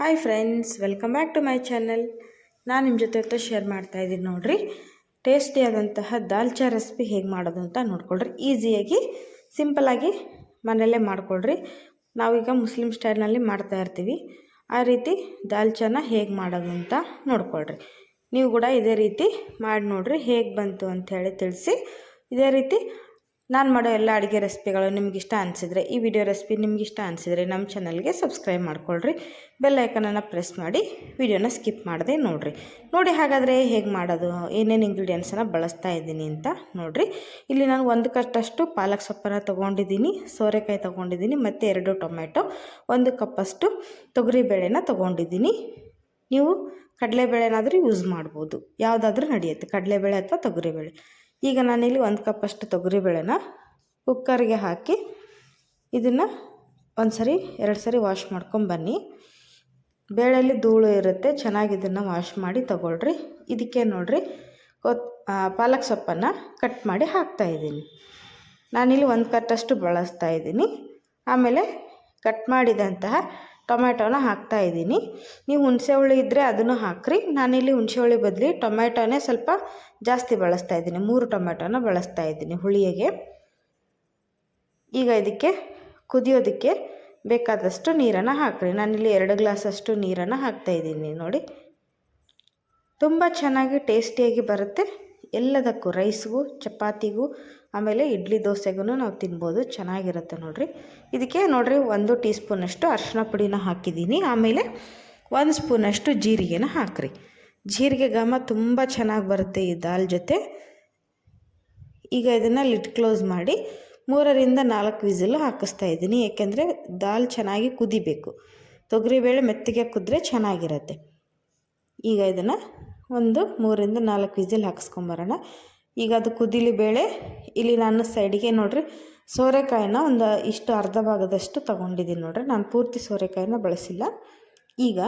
Hi friends, welcome back to my channel. ನಾನು ನಿಮ್ಮ ಜೊತೆ ಶೇರ್ ಮಾಡ್ತಾ ಇದ್ದೀನಿ ನೋಡಿರಿ. ಟೇಸ್ಟಿಯಾದಂತಹ ದಾಲ್ಚಾ ರೆಸಿಪಿ ಹೇಗೆ ಮಾಡೋದು ಅಂತ ನೋಡ್ಕೊಳ್ರಿ. ಈಸಿಯಾಗಿ ಸಿಂಪಲಾಗಿ ಮನೆಯಲ್ಲೇ ಮಾಡ್ಕೊಳ್ರಿ. ನಾವೀಗ ಮುಸ್ಲಿಂ ಸ್ಟೈಲ್ನಲ್ಲಿ ಮಾಡ್ತಾ ಇರ್ತೀವಿ. ಆ ರೀತಿ ದಾಲ್ಚಾನ ಹೇಗೆ ಮಾಡೋದು ಅಂತ ನೋಡ್ಕೊಳ್ರಿ. ನೀವು ಕೂಡ ಇದೇ ರೀತಿ ಮಾಡಿ ನೋಡಿರಿ, ಹೇಗೆ ಬಂತು ಅಂಥೇಳಿ ತಿಳಿಸಿ. ಇದೇ ರೀತಿ ನಾನು ಮಾಡೋ ಎಲ್ಲ ಅಡುಗೆ ರೆಸಿಪಿಗಳು ನಿಮಗಿಷ್ಟ ಅನಿಸಿದರೆ, ಈ ವಿಡಿಯೋ ರೆಸಿಪಿ ನಿಮಗಿಷ್ಟ ಅನಿಸಿದರೆ ನಮ್ಮ ಚಾನಲ್ಗೆ ಸಬ್ಸ್ಕ್ರೈಬ್ ಮಾಡ್ಕೊಳ್ರಿ. ಬೆಲ್ ಐಕನನ್ನು ಪ್ರೆಸ್ ಮಾಡಿ ವಿಡಿಯೋನ ಸ್ಕಿಪ್ ಮಾಡದೆ ನೋಡಿ. ಹಾಗಾದರೆ ಹೇಗೆ ಮಾಡೋದು, ಏನೇನು ಇಂಗ್ರೀಡಿಯೆಂಟ್ಸನ್ನು ಬಳಸ್ತಾ ಇದ್ದೀನಿ ಅಂತ ನೋಡಿರಿ. ಇಲ್ಲಿ ನಾನು 1 ಕಟ್ಟಷ್ಟು ಪಾಲಕ್ ಸೊಪ್ಪನ್ನು ತೊಗೊಂಡಿದ್ದೀನಿ, ಸೋರೆಕಾಯಿ ತೊಗೊಂಡಿದ್ದೀನಿ, ಮತ್ತು 2 ಟೊಮೆಟೊ, 1 ಕಪ್ಪಷ್ಟು ತೊಗರಿಬೇಳೆನ ತೊಗೊಂಡಿದ್ದೀನಿ. ನೀವು ಕಡಲೆಬೇಳೆನಾದರೂ ಯೂಸ್ ಮಾಡ್ಬೋದು, ಯಾವುದಾದ್ರೂ ನಡೆಯುತ್ತೆ, ಕಡಲೆಬೇಳೆ ಅಥವಾ ತೊಗರಿಬೇಳೆ. ಈಗ ನಾನಿಲ್ಲಿ 1 ಕಪ್ಪಷ್ಟು ತೊಗರಿಬೇಳೆನ ಕುಕ್ಕರ್ಗೆ ಹಾಕಿ ಇದನ್ನು 1 ಸರಿ 2 ಸರಿ ವಾಶ್ ಮಾಡ್ಕೊಂಬನ್ನಿ. ಬೇಳೆಯಲ್ಲಿ ಧೂಳು ಇರುತ್ತೆ, ಚೆನ್ನಾಗಿ ಇದನ್ನು ವಾಶ್ ಮಾಡಿ ತಗೊಳ್ರಿ. ಇದಕ್ಕೆ ನೋಡಿರಿ, ಪಾಲಕ್ ಸೊಪ್ಪನ್ನು ಕಟ್ ಮಾಡಿ ಹಾಕ್ತಾಯಿದ್ದೀನಿ. ನಾನಿಲ್ಲಿ 1 ಕಟ್ಟಷ್ಟು ಬಳಸ್ತಾ ಇದ್ದೀನಿ. ಆಮೇಲೆ ಕಟ್ ಮಾಡಿದಂತಹ ಟೊಮೆಟೊನ ಹಾಕ್ತಾಯಿದ್ದೀನಿ. ನೀವು ಹುಣಸೆ ಹುಳಿ ಇದ್ದರೆ ಅದನ್ನು ಹಾಕ್ರಿ. ನಾನಿಲ್ಲಿ ಹುಣಸೆ ಹುಳಿ ಬದಲಿ ಟೊಮೆಟೊನೇ ಸ್ವಲ್ಪ ಜಾಸ್ತಿ ಬಳಸ್ತಾ ಇದ್ದೀನಿ, 3 ಟೊಮೆಟೊನ ಬಳಸ್ತಾ ಇದ್ದೀನಿ ಹುಳಿಗೆ. ಈಗ ಇದಕ್ಕೆ ಕುದಿಯೋದಕ್ಕೆ ಬೇಕಾದಷ್ಟು ನೀರನ್ನು ಹಾಕ್ರಿ. ನಾನಿಲ್ಲಿ 2 ಗ್ಲಾಸಷ್ಟು ನೀರನ್ನು ಹಾಕ್ತಾಯಿದ್ದೀನಿ. ನೋಡಿ, ತುಂಬ ಚೆನ್ನಾಗಿ ಟೇಸ್ಟಿಯಾಗಿ ಬರುತ್ತೆ. ಎಲ್ಲದಕ್ಕೂ, ರೈಸ್ಗೂ, ಚಪಾತಿಗೂ, ಆಮೇಲೆ ಇಡ್ಲಿ ದೋಸೆಗೂ ನಾವು ತಿನ್ಬೋದು, ಚೆನ್ನಾಗಿರುತ್ತೆ ನೋಡಿರಿ. ಇದಕ್ಕೆ ನೋಡಿರಿ 1 ಟೀ ಸ್ಪೂನಷ್ಟು ಅರಿಶಿನ ಪುಡಿನ ಹಾಕಿದ್ದೀನಿ. ಆಮೇಲೆ 1 ಸ್ಪೂನಷ್ಟು ಜೀರಿಗೆನ ಹಾಕ್ರಿ. ಜೀರಿಗೆ ಘಮ ತುಂಬ ಚೆನ್ನಾಗಿ ಬರುತ್ತೆ ಈ ದಾಲ್ ಜೊತೆ. ಈಗ ಇದನ್ನು ಲಿಡ್ ಕ್ಲೋಸ್ ಮಾಡಿ 3 ರಿಂದ 4 ವಿಸಿಲು ಹಾಕಿಸ್ತಾ ಇದ್ದೀನಿ. ಏಕೆಂದರೆ ದಾಲ್ ಚೆನ್ನಾಗಿ ಕುದಿಬೇಕು, ತೊಗರಿಬೇಳೆ ಮೆತ್ತಗೆ ಕುದ್ರೆ ಚೆನ್ನಾಗಿರುತ್ತೆ. ಈಗ ಇದನ್ನು ಒಂದು 3 ರಿಂದ 4 ವಿಸಿಲ್ ಹಾಕಿಸ್ಕೊಂಬರೋಣ. ಈಗ ಅದು ಕುದಿಲಿ ಬೇಳೆ. ಇಲ್ಲಿ ನಾನು ಸೈಡಿಗೆ ನೋಡಿರಿ ಸೋರೆಕಾಯಿನ ಇಷ್ಟು ಅರ್ಧ ಭಾಗದಷ್ಟು ತೊಗೊಂಡಿದ್ದೀನಿ ನೋಡಿರಿ. ನಾನು ಪೂರ್ತಿ ಸೋರೆಕಾಯಿನ ಬಳಸಿಲ್ಲ. ಈಗ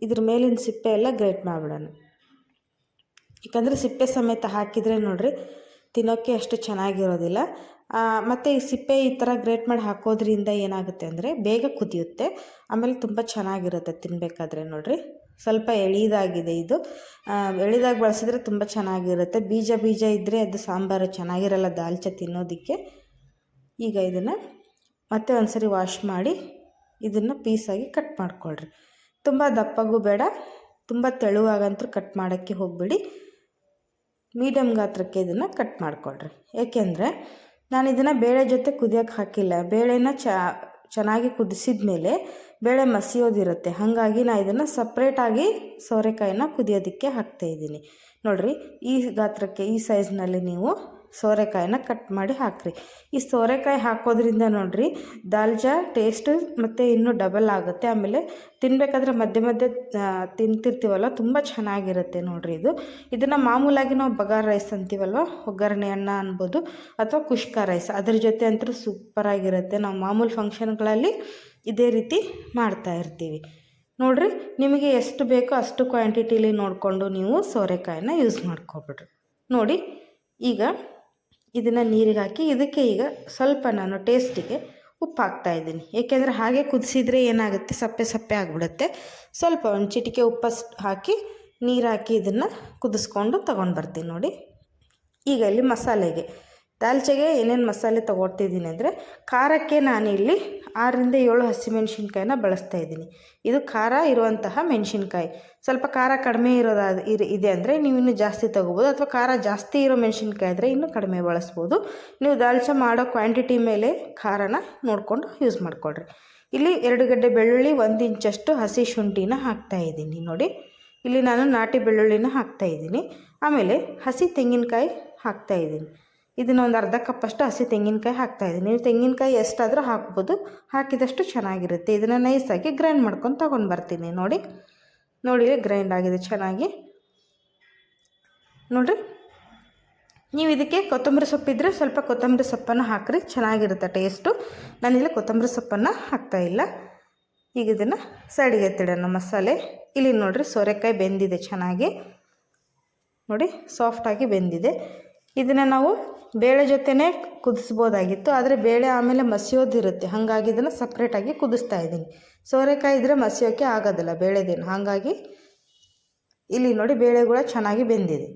ಇದ್ರ ಮೇಲಿನ ಸಿಪ್ಪೆ ಎಲ್ಲ ಗ್ರೇಟ್ ಮಾಡಿಬಿಡೋಣ. ಯಾಕಂದರೆ ಸಿಪ್ಪೆ ಸಮೇತ ಹಾಕಿದರೆ ನೋಡಿರಿ ತಿನ್ನೋಕ್ಕೆ ಅಷ್ಟು ಚೆನ್ನಾಗಿರೋದಿಲ್ಲ. ಮತ್ತು ಈ ಸಿಪ್ಪೆ ಈ ಥರ ಗ್ರೇಟ್ ಮಾಡಿ ಹಾಕೋದ್ರಿಂದ ಏನಾಗುತ್ತೆ ಅಂದರೆ ಬೇಗ ಕುದಿಯುತ್ತೆ, ಆಮೇಲೆ ತುಂಬ ಚೆನ್ನಾಗಿರುತ್ತೆ ತಿನ್ನಬೇಕಾದ್ರೆ. ನೋಡಿರಿ, ಸ್ವಲ್ಪ ಎಳೀದಾಗಿದೆ ಇದು. ಎಳೀದಾಗಿ ಬಳಸಿದ್ರೆ ತುಂಬ ಚೆನ್ನಾಗಿರುತ್ತೆ. ಬೀಜ ಇದ್ದರೆ ಅದು ಸಾಂಬಾರು ಚೆನ್ನಾಗಿರಲ್ಲ ದಾಲ್ಚಾ ತಿನ್ನೋದಕ್ಕೆ. ಈಗ ಇದನ್ನು ಮತ್ತೆ ಒಂದು ಸರಿ ವಾಶ್ ಮಾಡಿ ಇದನ್ನು ಪೀಸಾಗಿ ಕಟ್ ಮಾಡ್ಕೊಳ್ರಿ. ತುಂಬ ದಪ್ಪಗೂ ಬೇಡ, ತುಂಬ ತೆಳುವಾಗಂತೂ ಕಟ್ ಮಾಡೋಕ್ಕೆ ಹೋಗಬೇಡಿ. ಮೀಡಿಯಮ್ ಗಾತ್ರಕ್ಕೆ ಇದನ್ನು ಕಟ್ ಮಾಡ್ಕೊಳ್ರಿ. ಏಕೆಂದರೆ ನಾನು ಇದನ್ನು ಬೇಳೆ ಜೊತೆ ಕುದಿಯೋಕ್ಕೆ ಹಾಕಿಲ್ಲ. ಬೇಳೆನ ಚೆನ್ನಾಗಿ ಕುದಿಸಿದ ಮೇಲೆ ಬೇಳೆ ಮಸಿಯೋದಿರುತ್ತೆ. ಹಾಗಾಗಿ ನಾನು ಇದನ್ನು ಸಪ್ರೇಟಾಗಿ ಸೋರೆಕಾಯಿನ ಕುದಿಯೋದಕ್ಕೆ ಹಾಕ್ತಾಯಿದ್ದೀನಿ. ನೋಡಿರಿ, ಈ ಗಾತ್ರಕ್ಕೆ, ಈ ಸೈಜ್ನಲ್ಲಿ ನೀವು ಸೋರೆಕಾಯಿನ ಕಟ್ ಮಾಡಿ ಹಾಕಿರಿ. ಈ ಸೋರೆಕಾಯಿ ಹಾಕೋದ್ರಿಂದ ನೋಡಿರಿ ದಾಲ್ಚಾ ಟೇಸ್ಟು ಮತ್ತು ಇನ್ನೂ ಡಬಲ್ ಆಗುತ್ತೆ. ಆಮೇಲೆ ತಿನ್ನಬೇಕಾದ್ರೆ ಮಧ್ಯೆ ತಿಂತಿರ್ತೀವಲ್ಲ, ತುಂಬ ಚೆನ್ನಾಗಿರುತ್ತೆ ನೋಡಿರಿ ಇದು. ಇದನ್ನು ಮಾಮೂಲಾಗಿ ನಾವು ಬಗಾರ್ ರೈಸ್ ಅಂತೀವಲ್ವ, ಒಗ್ಗರಣೆ ಅನ್ನ ಅನ್ಬೋದು, ಅಥವಾ ಕುಷ್ಕ ರೈಸ್, ಅದ್ರ ಜೊತೆ ಅಂತೂ ಸೂಪರಾಗಿರುತ್ತೆ. ನಾವು ಮಾಮೂಲು ಫಂಕ್ಷನ್ಗಳಲ್ಲಿ ಇದೇ ರೀತಿ ಮಾಡ್ತಾ ಇರ್ತೀವಿ ನೋಡಿರಿ. ನಿಮಗೆ ಎಷ್ಟು ಬೇಕೋ ಅಷ್ಟು ಕ್ವಾಂಟಿಟಿಲಿ ನೋಡಿಕೊಂಡು ನೀವು ಸೋರೆಕಾಯಿನ ಯೂಸ್ ಮಾಡ್ಕೊಬಿಡ್ರಿ. ನೋಡಿ, ಈಗ ಇದನ್ನು ನೀರಿಗೆ ಹಾಕಿ ಇದಕ್ಕೆ ಈಗ ಸ್ವಲ್ಪ ನಾನು ಟೇಸ್ಟಿಗೆ ಉಪ್ಪು ಹಾಕ್ತಾಯಿದ್ದೀನಿ. ಏಕೆಂದರೆ ಹಾಗೆ ಕುದಿಸಿದ್ರೆ ಏನಾಗುತ್ತೆ, ಸಪ್ಪೆ ಆಗಿಬಿಡುತ್ತೆ. ಸ್ವಲ್ಪ ಒಂದು ಚಿಟಿಕೆ ಉಪ್ಪು ಹಾಕಿ ನೀರು ಹಾಕಿ ಇದನ್ನು ಕುದಿಸ್ಕೊಂಡು ತೊಗೊಂಡು ಬರ್ತೀನಿ. ನೋಡಿ, ಈಗ ಇಲ್ಲಿ ಮಸಾಲೆಗೆ, ದಾಲ್ಚೆಗೆ ಏನೇನು ಮಸಾಲೆ ತೊಗೊಳ್ತಿದ್ದೀನಿ ಅಂದರೆ, ಖಾರಕ್ಕೆ ನಾನಿಲ್ಲಿ 6 ರಿಂದ 7 ಹಸಿಮೆಣ್ಸಿನ್ಕಾಯಿನ ಬಳಸ್ತಾ ಇದ್ದೀನಿ. ಇದು ಖಾರ ಇರುವಂತಹ ಮೆಣಸಿನ್ಕಾಯಿ. ಸ್ವಲ್ಪ ಖಾರ ಕಡಿಮೆ ಇದೆ ಅಂದರೆ ನೀವು ಇನ್ನೂ ಜಾಸ್ತಿ ತೊಗೋಬೋದು, ಅಥವಾ ಖಾರ ಜಾಸ್ತಿ ಇರೋ ಮೆಣಸಿನ್ಕಾಯಿ ಆದರೆ ಇನ್ನೂ ಕಡಿಮೆ ಬಳಸ್ಬೋದು. ನೀವು ದಾಲ್ಚಾ ಮಾಡೋ ಕ್ವಾಂಟಿಟಿ ಮೇಲೆ ಖಾರನ ನೋಡಿಕೊಂಡು ಯೂಸ್ ಮಾಡಿಕೊಡ್ರಿ. ಇಲ್ಲಿ 2 ಗಡ್ಡೆ ಬೆಳ್ಳುಳ್ಳಿ, 1 ಇಂಚಷ್ಟು ಹಸಿ ಶುಂಠಿನ ಹಾಕ್ತಾಯಿದ್ದೀನಿ. ನೋಡಿ, ಇಲ್ಲಿ ನಾನು ನಾಟಿ ಬೆಳ್ಳುಳ್ಳಿನ ಹಾಕ್ತಾಯಿದ್ದೀನಿ. ಆಮೇಲೆ ಹಸಿ ತೆಂಗಿನಕಾಯಿ ಹಾಕ್ತಾಯಿದ್ದೀನಿ. ಇದನ್ನು ಒಂದು ಅರ್ಧ ಕಪ್ಪಷ್ಟು ಹಸಿ ತೆಂಗಿನಕಾಯಿ ಹಾಕ್ತಾಯಿದ್ದೀನಿ. ನೀವು ತೆಂಗಿನಕಾಯಿ ಎಷ್ಟಾದರೂ ಹಾಕ್ಬೋದು, ಹಾಕಿದಷ್ಟು ಚೆನ್ನಾಗಿರುತ್ತೆ. ಇದನ್ನು ನೈಸಾಗಿ ಗ್ರೈಂಡ್ ಮಾಡ್ಕೊಂಡು ತೊಗೊಂಡು ಬರ್ತೀನಿ. ನೋಡಿ, ಗ್ರೈಂಡ್ ಆಗಿದೆ ಚೆನ್ನಾಗಿ. ನೋಡಿರಿ, ನೀವು ಇದಕ್ಕೆ ಕೊತ್ತಂಬರಿ ಸೊಪ್ಪಿದ್ದರೆ ಸ್ವಲ್ಪ ಕೊತ್ತಂಬರಿ ಸೊಪ್ಪನ್ನು ಹಾಕಿರಿ, ಚೆನ್ನಾಗಿರುತ್ತೆ ಟೇಸ್ಟು. ನಾನಿಲ್ಲಿ ಕೊತ್ತಂಬರಿ ಸೊಪ್ಪನ್ನು ಹಾಕ್ತಾಯಿಲ್ಲ. ಈಗ ಇದನ್ನು ಸೈಡಿಗೆ ಎತ್ತಿಡೋಣ ಮಸಾಲೆ. ಇಲ್ಲಿ ನೋಡಿರಿ ಸೋರೆಕಾಯಿ ಬೆಂದಿದೆ ಚೆನ್ನಾಗಿ, ನೋಡಿ ಸಾಫ್ಟಾಗಿ ಬೆಂದಿದೆ. ಇದನ್ನು ನಾವು ಬೇಳೆ ಜೊತೆನೇ ಕುದಿಸ್ಬೋದಾಗಿತ್ತು, ಆದರೆ ಬೇಳೆ ಆಮೇಲೆ ಮಸಿಯೋದಿರುತ್ತೆ, ಹಾಗಾಗಿ ಇದನ್ನು ಸಪ್ರೇಟಾಗಿ ಕುದಿಸ್ತಾ ಇದ್ದೀನಿ. ಸೋರೆಕಾಯಿ ಇದ್ದರೆ ಮಸಿಯೋಕ್ಕೆ ಆಗೋದಿಲ್ಲ ಬೇಳೆದೇನು, ಹಾಗಾಗಿ ಇಲ್ಲಿ ನೋಡಿ ಬೇಳೆಗಳು ಚೆನ್ನಾಗಿ ಬೆಂದಿದೆ.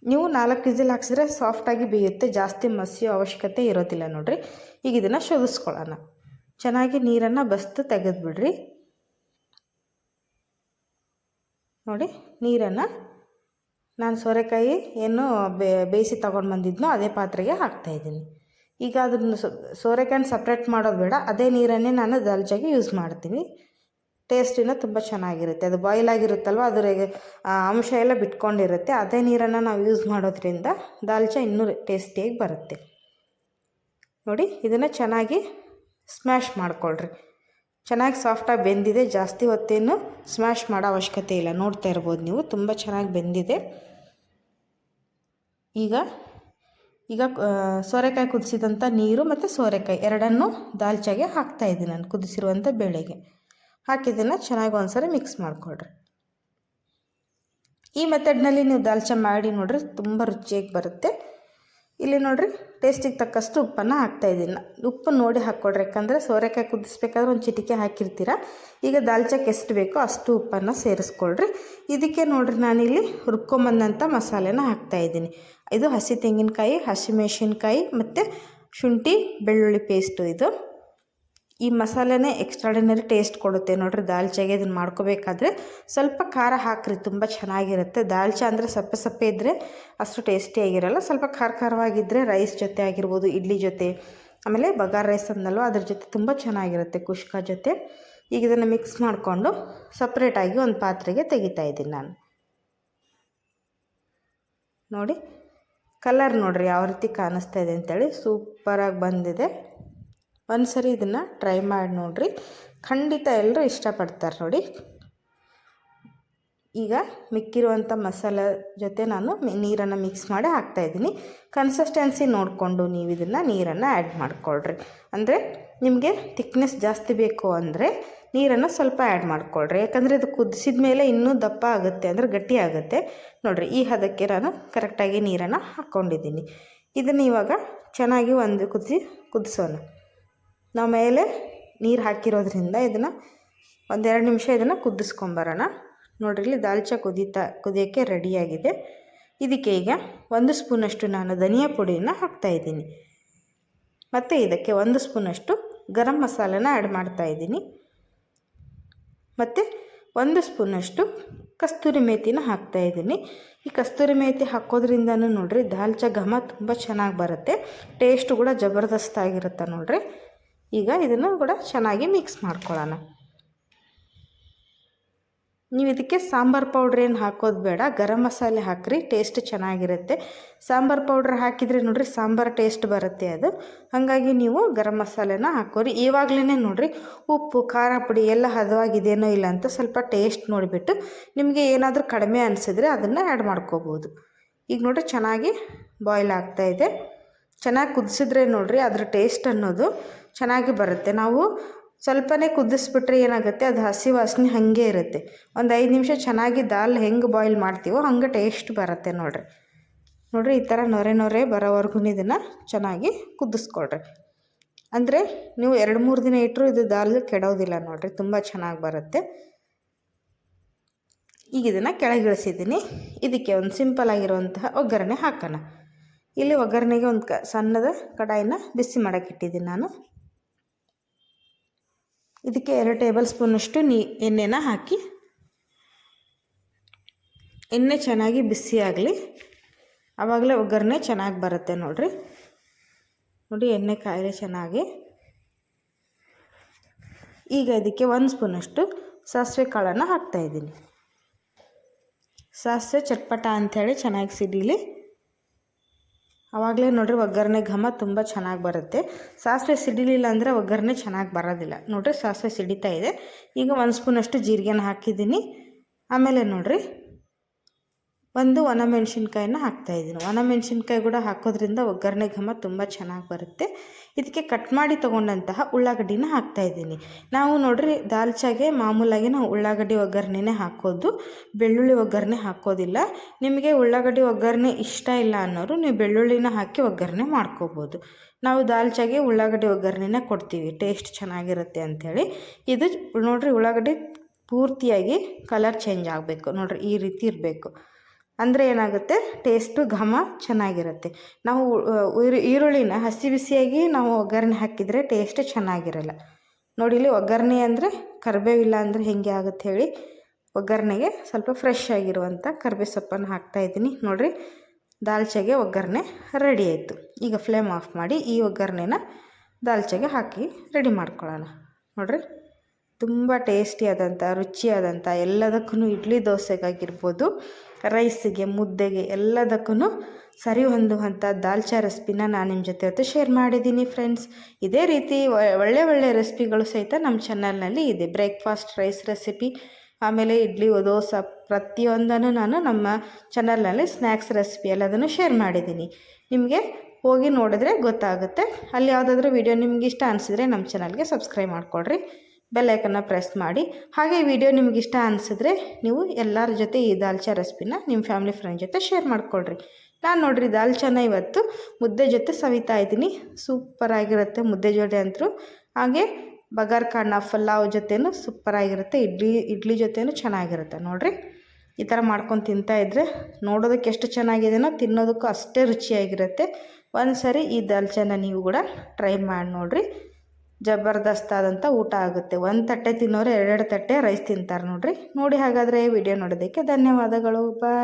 ನೀವು 4 ವಿಸಿಲ್ ಹಾಕ್ಸಿದ್ರೆ ಸಾಫ್ಟಾಗಿ ಬೇಯುತ್ತೆ, ಜಾಸ್ತಿ ಮಸಿಯೋ ಅವಶ್ಯಕತೆ ಇರೋದಿಲ್ಲ ನೋಡಿರಿ. ಈಗ ಇದನ್ನು ಶೋಧಿಸ್ಕೊಳ್ಳೋಣ. ಚೆನ್ನಾಗಿ ನೀರನ್ನು ಬಸ್ದು ತೆಗೆದುಬಿಡ್ರಿ. ನೋಡಿ ನೀರನ್ನು ನಾನು ಸೋರೆಕಾಯಿ ಏನು ಬೇಯಿಸಿ ತೊಗೊಂಡು ಬಂದಿದ್ನೋ ಅದೇ ಪಾತ್ರೆಗೆ ಹಾಕ್ತಾಯಿದ್ದೀನಿ. ಈಗ ಅದನ್ನು ಸೋರೆಕಾಯಿನ ಸಪ್ರೇಟ್ ಮಾಡೋದು ಬೇಡ, ಅದೇ ನೀರನ್ನೇ ನಾನು ದಾಲ್ಚಾಗೆ ಯೂಸ್ ಮಾಡ್ತೀನಿ. ಟೇಸ್ಟಿನ ತುಂಬ ಚೆನ್ನಾಗಿರುತ್ತೆ. ಅದು ಬಾಯ್ಲ್ ಆಗಿರುತ್ತಲ್ವ, ಅದರ ಅಂಶ ಎಲ್ಲ ಬಿಟ್ಕೊಂಡಿರುತ್ತೆ. ಅದೇ ನೀರನ್ನು ನಾವು ಯೂಸ್ ಮಾಡೋದ್ರಿಂದ ದಾಲ್ಚಾ ಇನ್ನೂ ಟೇಸ್ಟಿಯಾಗಿ ಬರುತ್ತೆ. ನೋಡಿ ಇದನ್ನು ಚೆನ್ನಾಗಿ ಸ್ಮ್ಯಾಶ್ ಮಾಡ್ಕೊಳ್ರಿ. ಚೆನ್ನಾಗಿ ಸಾಫ್ಟಾಗಿ ಬೆಂದಿದೆ, ಜಾಸ್ತಿ ಹೊತ್ತೇನು ಸ್ಮ್ಯಾಶ್ ಮಾಡೋ ಅವಶ್ಯಕತೆ ಇಲ್ಲ. ನೋಡ್ತಾ ಇರ್ಬೋದು ನೀವು, ತುಂಬ ಚೆನ್ನಾಗಿ ಬೆಂದಿದೆ. ಈಗ ಸೋರೆಕಾಯಿ ಕುದಿಸಿದಂಥ ನೀರು ಮತ್ತು ಸೋರೆಕಾಯಿ ಎರಡನ್ನೂ ದಾಲ್ಚಾಗೆ ಹಾಕ್ತಾಯಿದ್ದೀನಿ ನಾನು. ಕುದಿಸಿರುವಂಥ ಬೇಳೆಗೆ ಹಾಕಿದ್ದನ್ನು ಚೆನ್ನಾಗಿ ಒಂದ್ಸರಿ ಮಿಕ್ಸ್ ಮಾಡಿಕೊಡ್ರಿ. ಈ ಮೆಥಡ್ನಲ್ಲಿ ನೀವು ದಾಲ್ಚಾ ಮಾಡಿ ನೋಡಿರಿ, ತುಂಬ ರುಚಿಯಾಗಿ ಬರುತ್ತೆ. ಇಲ್ಲಿ ನೋಡಿರಿ ಟೇಸ್ಟಿಗೆ ತಕ್ಕಷ್ಟು ಉಪ್ಪನ್ನು ಹಾಕ್ತಾಯಿದ್ದೀನಿ. ಉಪ್ಪು ನೋಡಿ ಹಾಕ್ಕೊಡ್ರಿ, ಯಾಕಂದರೆ ಸೋರೆಕಾಯಿ ಕುದಿಸ್ಬೇಕಾದ್ರೆ ಒಂದು ಚಿಟಿಕೆ ಹಾಕಿರ್ತೀರ. ಈಗ ದಾಲ್ಚಾಕ್ಕೆ ಎಷ್ಟು ಬೇಕೋ ಅಷ್ಟು ಉಪ್ಪನ್ನು ಸೇರಿಸ್ಕೊಳ್ರಿ. ಇದಕ್ಕೆ ನೋಡಿರಿ ನಾನಿಲ್ಲಿ ರುಬ್ಕೊಂಬಂದಂಥ ಮಸಾಲೆನ ಹಾಕ್ತಾಯಿದ್ದೀನಿ. ಇದು ಹಸಿ ತೆಂಗಿನಕಾಯಿ, ಹಸಿಮೆಣಸಿನ್ಕಾಯಿ ಮತ್ತು ಶುಂಠಿ ಬೆಳ್ಳುಳ್ಳಿ ಪೇಸ್ಟು. ಇದು ಈ ಮಸಾಲೆನೇ ಎಕ್ಸ್ಟ್ರಾಡಿನರಿ ಟೇಸ್ಟ್ ಕೊಡುತ್ತೆ ನೋಡಿರಿ ದಾಲ್ಚಾಗೆ. ಇದನ್ನು ಮಾಡ್ಕೋಬೇಕಾದ್ರೆ ಸ್ವಲ್ಪ ಖಾರ ಹಾಕ್ರಿ, ತುಂಬ ಚೆನ್ನಾಗಿರುತ್ತೆ. ದಾಲ್ಚಾ ಅಂದರೆ ಸಪ್ಪೆ ಸಪ್ಪೆ ಇದ್ದರೆ ಅಷ್ಟು ಟೇಸ್ಟಿಯಾಗಿರಲ್ಲ. ಸ್ವಲ್ಪ ಖಾರವಾಗಿದ್ದರೆ ರೈಸ್ ಜೊತೆ ಆಗಿರ್ಬೋದು, ಇಡ್ಲಿ ಜೊತೆ, ಆಮೇಲೆ ಬಗಾರ್ ರೈಸ್ ಅಂದಲ್ವ ಅದ್ರ ಜೊತೆ ತುಂಬ ಚೆನ್ನಾಗಿರುತ್ತೆ, ಕುಷ್ಕ ಜೊತೆ. ಈಗ ಇದನ್ನು ಮಿಕ್ಸ್ ಮಾಡಿಕೊಂಡು ಸಪ್ರೇಟಾಗಿ ಒಂದು ಪಾತ್ರೆಗೆ ತೆಗಿತಾ ಇದ್ದೀನಿ ನಾನು. ನೋಡಿ ಕಲರ್ ನೋಡಿರಿ ಯಾವ ರೀತಿ ಕಾಣಿಸ್ತಾ ಇದೆ ಅಂತೇಳಿ, ಸೂಪರಾಗಿ ಬಂದಿದೆ. ಒಂದು ಸರಿ ಇದನ್ನು ಟ್ರೈ ಮಾಡಿ ನೋಡಿರಿ, ಖಂಡಿತ ಎಲ್ಲರೂ ಇಷ್ಟಪಡ್ತಾರೆ ನೋಡಿ. ಈಗ ಮಿಕ್ಕಿರುವಂಥ ಮಸಾಲೆ ಜೊತೆ ನಾನು ನೀರನ್ನು ಮಿಕ್ಸ್ ಮಾಡಿ ಹಾಕ್ತಾಯಿದ್ದೀನಿ. ಕನ್ಸಿಸ್ಟೆನ್ಸಿ ನೋಡಿಕೊಂಡು ನೀವು ಇದನ್ನು ನೀರನ್ನು ಆ್ಯಡ್ ಮಾಡಿಕೊಳ್ರಿ. ಅಂದರೆ ನಿಮಗೆ ಥಿಕ್ನೆಸ್ ಜಾಸ್ತಿ ಬೇಕು ಅಂದರೆ ನೀರನ್ನು ಸ್ವಲ್ಪ ಆ್ಯಡ್ ಮಾಡಿಕೊಳ್ರಿ, ಯಾಕಂದರೆ ಇದು ಕುದಿಸಿದ ಮೇಲೆ ಇನ್ನೂ ದಪ್ಪ ಆಗುತ್ತೆ, ಅಂದರೆ ಗಟ್ಟಿ ಆಗುತ್ತೆ. ನೋಡಿರಿ ಈ ಹದಕ್ಕೆ ನಾನು ಕರೆಕ್ಟಾಗಿ ನೀರನ್ನು ಹಾಕ್ಕೊಂಡಿದ್ದೀನಿ. ಇದನ್ನು ಇವಾಗ ಚೆನ್ನಾಗಿ ಒಂದು ಕುದಿಸೋಣ. ನಾವು ಮೇಲೆ ನೀರು ಹಾಕಿರೋದ್ರಿಂದ ಇದನ್ನು 1-2 ನಿಮಿಷ ಇದನ್ನು ಕುದಿಸ್ಕೊಂಬರೋಣ. ನೋಡಿರಿ ಇಲ್ಲಿ ದಾಲ್ಚಾ ಕುದಿಯೋಕ್ಕೆ ರೆಡಿಯಾಗಿದೆ. ಇದಕ್ಕೆ ಈಗ 1 ಸ್ಪೂನಷ್ಟು ನಾನು ಧನಿಯಾ ಪುಡಿಯನ್ನು ಹಾಕ್ತಾಯಿದ್ದೀನಿ. ಮತ್ತು ಇದಕ್ಕೆ 1 ಸ್ಪೂನಷ್ಟು ಗರಂ ಮಸಾಲೆನ ಆ್ಯಡ್ ಮಾಡ್ತಾಯಿದ್ದೀನಿ. ಮತ್ತು 1 ಸ್ಪೂನಷ್ಟು ಕಸ್ತೂರಿ ಮೇಥಿನ ಹಾಕ್ತಾಯಿದ್ದೀನಿ. ಈ ಕಸ್ತೂರಿ ಮೇಥಿ ಹಾಕೋದ್ರಿಂದನೂ ನೋಡಿರಿ ದಾಲ್ಚಾ ಘಮ ತುಂಬ ಚೆನ್ನಾಗಿ ಬರುತ್ತೆ, ಟೇಸ್ಟು ಕೂಡ ಜಬರ್ದಸ್ತಾಗಿರುತ್ತೆ ನೋಡಿರಿ. ಈಗ ಇದನ್ನು ಕೂಡ ಚೆನ್ನಾಗಿ ಮಿಕ್ಸ್ ಮಾಡ್ಕೊಳ್ಳೋಣ. ನೀವು ಇದಕ್ಕೆ ಸಾಂಬಾರು ಪೌಡ್ರ್ ಏನು ಹಾಕೋದು ಬೇಡ, ಗರಂ ಮಸಾಲೆ ಹಾಕಿರಿ, ಟೇಸ್ಟ್ ಚೆನ್ನಾಗಿರುತ್ತೆ. ಸಾಂಬಾರು ಪೌಡ್ರ್ ಹಾಕಿದರೆ ನೋಡಿರಿ ಸಾಂಬಾರು ಟೇಸ್ಟ್ ಬರುತ್ತೆ ಅದು, ಹಾಗಾಗಿ ನೀವು ಗರಂ ಮಸಾಲೆನ ಹಾಕೋರಿ. ಇವಾಗಲೇ ನೋಡಿರಿ ಉಪ್ಪು ಖಾರ ಪುಡಿ ಎಲ್ಲ ಹದವಾಗಿದೆಯೋ ಇಲ್ಲ ಅಂತ ಸ್ವಲ್ಪ ಟೇಸ್ಟ್ ನೋಡಿಬಿಟ್ಟು ನಿಮಗೆ ಏನಾದರೂ ಕಡಿಮೆ ಅನಿಸಿದ್ರೆ ಅದನ್ನು ಆ್ಯಡ್ ಮಾಡ್ಕೋಬೋದು. ಈಗ ನೋಡಿರಿ ಚೆನ್ನಾಗಿ ಬಾಯ್ಲ್ ಆಗ್ತಾಯಿದೆ. ಚೆನ್ನಾಗಿ ಕುದಿಸಿದ್ರೆ ನೋಡಿರಿ ಅದ್ರ ಟೇಸ್ಟ್ ಅನ್ನೋದು ಚೆನ್ನಾಗಿ ಬರುತ್ತೆ. ನಾವು ಸ್ವಲ್ಪನೇ ಕುದಿಸ್ಬಿಟ್ರೆ ಏನಾಗುತ್ತೆ, ಅದು ಹಸಿ ವಾಸನೆ ಹಾಗೆ ಇರುತ್ತೆ. ಒಂದು 5 ನಿಮಿಷ ಚೆನ್ನಾಗಿ ದಾಲ್ ಹೆಂಗೆ ಬಾಯ್ಲ್ ಮಾಡ್ತೀವೋ ಹಂಗೆ ಟೇಸ್ಟ್ ಬರುತ್ತೆ ನೋಡಿರಿ. ಈ ಥರ ನೊರೆ ಬರೋವರೆಗೂ ಇದನ್ನು ಚೆನ್ನಾಗಿ ಕುದಿಸ್ಕೊಳ್ರಿ. ಅಂದರೆ ನೀವು 2-3 ದಿನ ಇಟ್ಟರು ಇದು ದಾಲ್ ಕೆಡೋದಿಲ್ಲ ನೋಡಿರಿ, ತುಂಬ ಚೆನ್ನಾಗಿ ಬರುತ್ತೆ. ಈಗ ಇದನ್ನು ಕೆಳಗಿಳಿಸಿದ್ದೀನಿ. ಇದಕ್ಕೆ ಒಂದು ಸಿಂಪಲ್ ಆಗಿರುವಂತಹ ಒಗ್ಗರಣೆ ಹಾಕೋಣ. ಇಲ್ಲಿ ಒಗ್ಗರಣೆಗೆ ಒಂದು ಸಣ್ಣದ ಕಡಾಯಿನ ಬಿಸಿ ಮಾಡೋಕ್ಕಿಟ್ಟಿದ್ದೀನಿ ನಾನು. ಇದಕ್ಕೆ 2 ಟೇಬಲ್ ಸ್ಪೂನಷ್ಟು ಎಣ್ಣೆನ ಹಾಕಿ, ಎಣ್ಣೆ ಚೆನ್ನಾಗಿ ಬಿಸಿ ಆಗಲಿ, ಆವಾಗಲೇ ಒಗ್ಗರಣೆ ಚೆನ್ನಾಗಿ ಬರುತ್ತೆ ನೋಡಿರಿ. ಎಣ್ಣೆ ಕಾಯಿಲೆ ಚೆನ್ನಾಗಿ. ಈಗ ಇದಕ್ಕೆ 1 ಸ್ಪೂನಷ್ಟು ಸಾಸಿವೆ ಕಾಳನ್ನು ಹಾಕ್ತಾಯಿದ್ದೀನಿ. ಸಾಸಿವೆ ಚಟ್ಪಟ ಅಂಥೇಳಿ ಚೆನ್ನಾಗಿ ಸಿಡಿಲಿ, ಆವಾಗಲೇ ನೋಡಿರಿ ಒಗ್ಗರಣೆ ಘಮ ತುಂಬ ಚೆನ್ನಾಗಿ ಬರುತ್ತೆ. ಸಾಸಿವೆ ಸಿಡಿಲಿಲ್ಲ ಅಂದರೆ ಒಗ್ಗರಣೆ ಚೆನ್ನಾಗಿ ಬರೋದಿಲ್ಲ. ನೋಡಿರಿ ಸಾಸಿವೆ ಸಿಡಿತಾ ಇದೆ. ಈಗ 1 ಸ್ಪೂನಷ್ಟು ಜೀರಿಗೆನ ಹಾಕಿದ್ದೀನಿ. ಆಮೇಲೆ ನೋಡಿರಿ ಒಂದು ಒಣಮೆಣ್ಸಿನ್ಕಾಯಿನ ಹಾಕ್ತಾಯಿದ್ದೀನಿ. ಒಣಮೆಣ್ಸಿನ್ಕಾಯಿ ಕೂಡ ಹಾಕೋದ್ರಿಂದ ಒಗ್ಗರಣೆ ಘಮ ತುಂಬ ಚೆನ್ನಾಗಿ ಬರುತ್ತೆ. ಇದಕ್ಕೆ ಕಟ್ ಮಾಡಿ ತೊಗೊಂಡಂತಹ ಉಳ್ಳಾಗಡ್ಡಿನ ಹಾಕ್ತಾಯಿದ್ದೀನಿ. ನಾವು ನೋಡ್ರಿ ದಾಲ್ಚಾಗೆ ಮಾಮೂಲಾಗಿ ನಾವು ಉಳ್ಳಾಗಡ್ಡಿ ಒಗ್ಗರಣೆನೇ ಹಾಕೋದು, ಬೆಳ್ಳುಳ್ಳಿ ಒಗ್ಗರಣೆ ಹಾಕೋದಿಲ್ಲ. ನಿಮಗೆ ಉಳ್ಳಾಗಡ್ಡಿ ಒಗ್ಗರಣೆ ಇಷ್ಟ ಇಲ್ಲ ಅನ್ನೋರು ನೀವು ಬೆಳ್ಳುಳ್ಳಿನ ಹಾಕಿ ಒಗ್ಗರಣೆ ಮಾಡ್ಕೋಬೋದು. ನಾವು ದಾಲ್ಚಾಗೆ ಉಳ್ಳಾಗಡ್ಡಿ ಒಗ್ಗರಣೆನೇ ಕೊಡ್ತೀವಿ, ಟೇಸ್ಟ್ ಚೆನ್ನಾಗಿರುತ್ತೆ ಅಂಥೇಳಿ. ಇದು ನೋಡ್ರಿ ಉಳ್ಳಾಗಡ್ಡಿ ಪೂರ್ತಿಯಾಗಿ ಕಲರ್ ಚೇಂಜ್ ಆಗಬೇಕು ನೋಡ್ರಿ, ಈ ರೀತಿ ಇರಬೇಕು. ಅಂದರೆ ಏನಾಗುತ್ತೆ, ಟೇಸ್ಟು ಘಮ ಚೆನ್ನಾಗಿರುತ್ತೆ. ನಾವು ಈರುಳ್ಳಿನ ಹಸಿ ಬಿಸಿಯಾಗಿ ನಾವು ಒಗ್ಗರಣೆ ಹಾಕಿದರೆ ಟೇಸ್ಟ್ ಚೆನ್ನಾಗಿರಲ್ಲ ನೋಡಿ. ಇಲ್ಲಿ ಒಗ್ಗರಣೆ ಅಂದರೆ ಕರಿಬೇವಿಲ್ಲ ಅಂದರೆ ಹೇಗೆ ಆಗುತ್ತೆ ಹೇಳಿ, ಒಗ್ಗರಣೆಗೆ ಸ್ವಲ್ಪ ಫ್ರೆಶ್ ಆಗಿರುವಂಥ ಕರಿಬೇವು ಸೊಪ್ಪನ್ನು ಹಾಕ್ತಾಯಿದ್ದೀನಿ ನೋಡಿರಿ. ದಾಲ್ಚಾಗೆ ಒಗ್ಗರಣೆ ರೆಡಿ ಆಯಿತು. ಈಗ ಫ್ಲೇಮ್ ಆಫ್ ಮಾಡಿ ಈ ಒಗ್ಗರಣೆನ ದಾಲ್ಚಾಗೆ ಹಾಕಿ ರೆಡಿ ಮಾಡ್ಕೊಳ್ಳೋಣ ನೋಡಿರಿ. ತುಂಬ ಟೇಸ್ಟಿಯಾದಂಥ ರುಚಿಯಾದಂಥ ಎಲ್ಲದಕ್ಕೂ ಇಡ್ಲಿ ದೋಸೆಗಾಗಿರ್ಬೋದು, ರೈಸಿಗೆ, ಮುದ್ದೆಗೆ ಎಲ್ಲದಕ್ಕೂ ಸರಿ ಹೊಂದುವಂಥ ದಾಲ್ಚಾ ರೆಸಿಪಿನ ನಾನು ನಿಮ್ಮ ಜೊತೆ ಇವತ್ತು ಶೇರ್ ಮಾಡಿದ್ದೀನಿ ಫ್ರೆಂಡ್ಸ್. ಇದೇ ರೀತಿ ಒಳ್ಳೆ ರೆಸಿಪಿಗಳು ಸಹಿತ ನಮ್ಮ ಚಾನಲ್ನಲ್ಲಿ ಇದೆ. ಬ್ರೇಕ್ಫಾಸ್ಟ್ ರೈಸ್ ರೆಸಿಪಿ, ಆಮೇಲೆ ಇಡ್ಲಿ ದೋಸೆ ಪ್ರತಿಯೊಂದನ್ನು ನಾನು ನಮ್ಮ ಚಾನಲ್ನಲ್ಲಿ ಸ್ನ್ಯಾಕ್ಸ್ ರೆಸಿಪಿ ಎಲ್ಲದನ್ನು ಶೇರ್ ಮಾಡಿದ್ದೀನಿ. ನಿಮಗೆ ಹೋಗಿ ನೋಡಿದ್ರೆ ಗೊತ್ತಾಗುತ್ತೆ. ಅಲ್ಲಿ ಯಾವುದಾದ್ರೂ ವಿಡಿಯೋ ನಿಮ್ಗೆ ಇಷ್ಟ ಅನಿಸಿದ್ರೆ ನಮ್ಮ ಚಾನಲ್ಗೆ ಸಬ್ಸ್ಕ್ರೈಬ್ ಮಾಡ್ಕೊಳ್ರಿ, ಬೆಲ್ ಐಕನ್ನ ಪ್ರೆಸ್ ಮಾಡಿ. ಹಾಗೆ ಈ ವಿಡಿಯೋ ನಿಮ್ಗೆ ಇಷ್ಟ ಅನಿಸಿದ್ರೆ ನೀವು ಎಲ್ಲರ ಜೊತೆ ಈ ದಾಲ್ಚಾ ರೆಸಿಪಿನ ನಿಮ್ಮ ಫ್ಯಾಮಿಲಿ ಫ್ರೆಂಡ್ ಜೊತೆ ಶೇರ್ ಮಾಡ್ಕೊಳ್ರಿ. ನಾನು ನೋಡಿರಿ ದಾಲ್ಚಾನ ಇವತ್ತು ಮುದ್ದೆ ಜೊತೆ ಸವಿತಾ ಇದ್ದೀನಿ. ಸೂಪರಾಗಿರುತ್ತೆ ಮುದ್ದೆ ಜೊತೆ ಅಂತೂ. ಹಾಗೆ ಬಗಾರ್ ಖಾನ ಪಲಾವ್ ಜೊತೆನೂ ಸೂಪರಾಗಿರುತ್ತೆ, ಇಡ್ಲಿ ಜೊತೆನೂ ಚೆನ್ನಾಗಿರುತ್ತೆ ನೋಡಿರಿ. ಈ ಥರ ಮಾಡ್ಕೊಂಡು ತಿಂತಾಯಿದ್ರೆ ನೋಡೋದಕ್ಕೆ ಎಷ್ಟು ಚೆನ್ನಾಗಿದೆನೋ ತಿನ್ನೋದಕ್ಕೂ ಅಷ್ಟೇ ರುಚಿಯಾಗಿರುತ್ತೆ. ಒಂದು ಸರಿ ಈ ದಾಲ್ಚಾನ ನೀವು ಕೂಡ ಟ್ರೈ ಮಾಡಿ ನೋಡಿರಿ, ಜಬರ್ದಸ್ತ್ ಆದಂಥ ಊಟ ಆಗುತ್ತೆ. ಒಂದು ತಟ್ಟೆ ತಿನ್ನೋರು 2 ತಟ್ಟೆ ರೈಸ್ ತಿಂತಾರೆ ನೋಡಿರಿ. ನೋಡಿ ಹಾಗಾದರೆ ವಿಡಿಯೋ ನೋಡೋದಕ್ಕೆ ಧನ್ಯವಾದಗಳು. ಬಾಯ್.